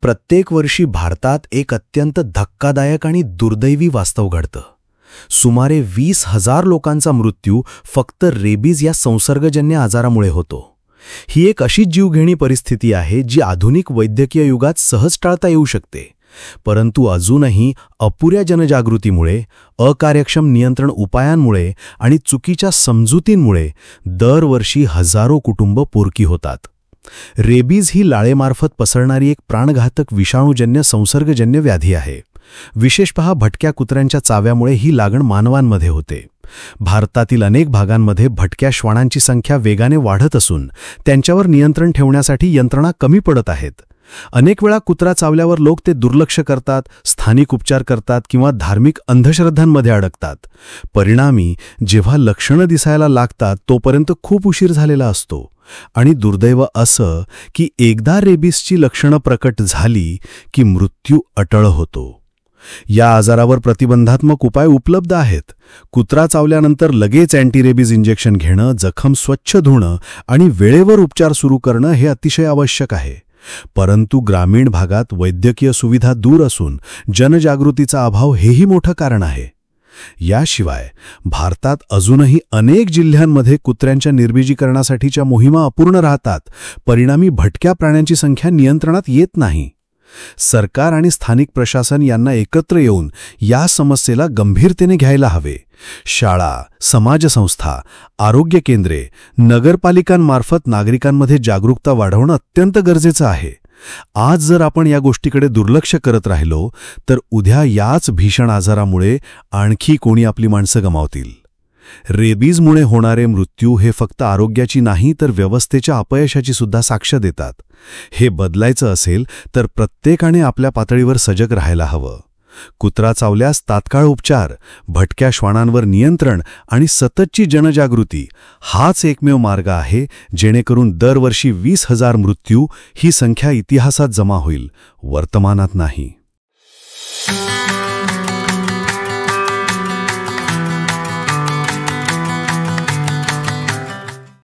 प्रत्येक वर्षी भारतात एक अत्यंत धक्कादायक आणि दुर्दैवी वास्तव घडतं. सुमारे 20,000 लोकांचा मृत्यू फक्त रेबीज या संसर्गजन्य आजारामुळे होतो. ही एक अशी जीवघेणी परिस्थिती आहे जी आधुनिक वैद्यकीय युगात सहज टाळता येऊ शकते. परंतु अजूनही अपुऱ्या जनजागृतीमुळे, अकार्यक्षम नियंत्रण उपायांमुळे आणि चुकीच्या समजुतींमुळे दरवर्षी हजारो कुटुंब पोरकी होतात. रेबीज ही लाळेमार्फत पसरणारी एक प्राणघातक विषाणूजन्य संसर्गजन्य व्याधी आहे. विशेषतः भटक्या कुत्र्यांच्या चाव्यामुळे ही लागण मानवांमध्ये होते. भारतातील अनेक भागांमध्ये भटक्या श्वानांची संख्या वेगाने वाढत असून त्यांच्यावर नियंत्रण ठेवण्यासाठी यंत्रणा कमी पडत आहेत. अनेक वेळा कुत्रा चावल्यावर लोक ते दुर्लक्ष करतात, स्थानिक उपचार करतात किंवा धार्मिक अंधश्रद्धांमध्ये अडकतात. परिणामी जेव्हा लक्षणं दिसायला लागतात तोपर्यंत खूप उशीर झालेला असतो. आणि दुर्दैव असं की एकदा रेबीजची लक्षणं प्रकट झाली की मृत्यू अटळ होतो. या आजारावर प्रतिबंधात्मक उपाय उपलब्ध आहेत. कुत्रा चावल्यानंतर लगेच अँटीरेबीज इंजेक्शन घेणं, जखम स्वच्छ धुणं आणि वेळेवर उपचार सुरू करणं हे अतिशय आवश्यक आहे. परंतु ग्रामीण भागात वैद्यकीय सुविधा दूर असून जनजागृतीचा अभाव हेही मोठं कारण आहे. याशिवाय भारतात अजूनही अनेक जिल्ह्यांमध्ये कुत्र्यांच्या निर्बीजीकरणासाठीच्या मोहिमा अपूर्ण राहतात. परिणामी भटक्या प्राण्यांची संख्या नियंत्रणात येत नाही. सरकार आणि स्थानिक प्रशासन यांना एकत्र येऊन या समस्येला गंभीरतेने घ्यायला हवे. शाळा, समाजसंस्था, आरोग्य केंद्रे, नगरपालिकांमार्फत नागरिकांमध्ये जागरूकता वाढवणं अत्यंत गरजेचं आहे. आज जर आपण या गोष्टीकडे दुर्लक्ष करत राहिलो तर उद्या याच भीषण आजारामुळे आणखी कोणी आपली माणसं गमावतील. रेबीजमुळे होणारे मृत्यू हे फक्त आरोग्याची नाही तर व्यवस्थेच्या अपयशाची सुद्धा साक्ष देतात. हे बदलायचं असेल तर प्रत्येकाने आपल्या पातळीवर सजग राहायला हवं. कुत्रा चावल्यास तात्काळ उपचार, भटक्या श्वानांवर नियंत्रण आणि सततची जनजागृती हाच एकमेव मार्ग आहे जेणेकरून दरवर्षी 20,000 मृत्यू ही संख्या इतिहासात जमा होईल, वर्तमानात नाही.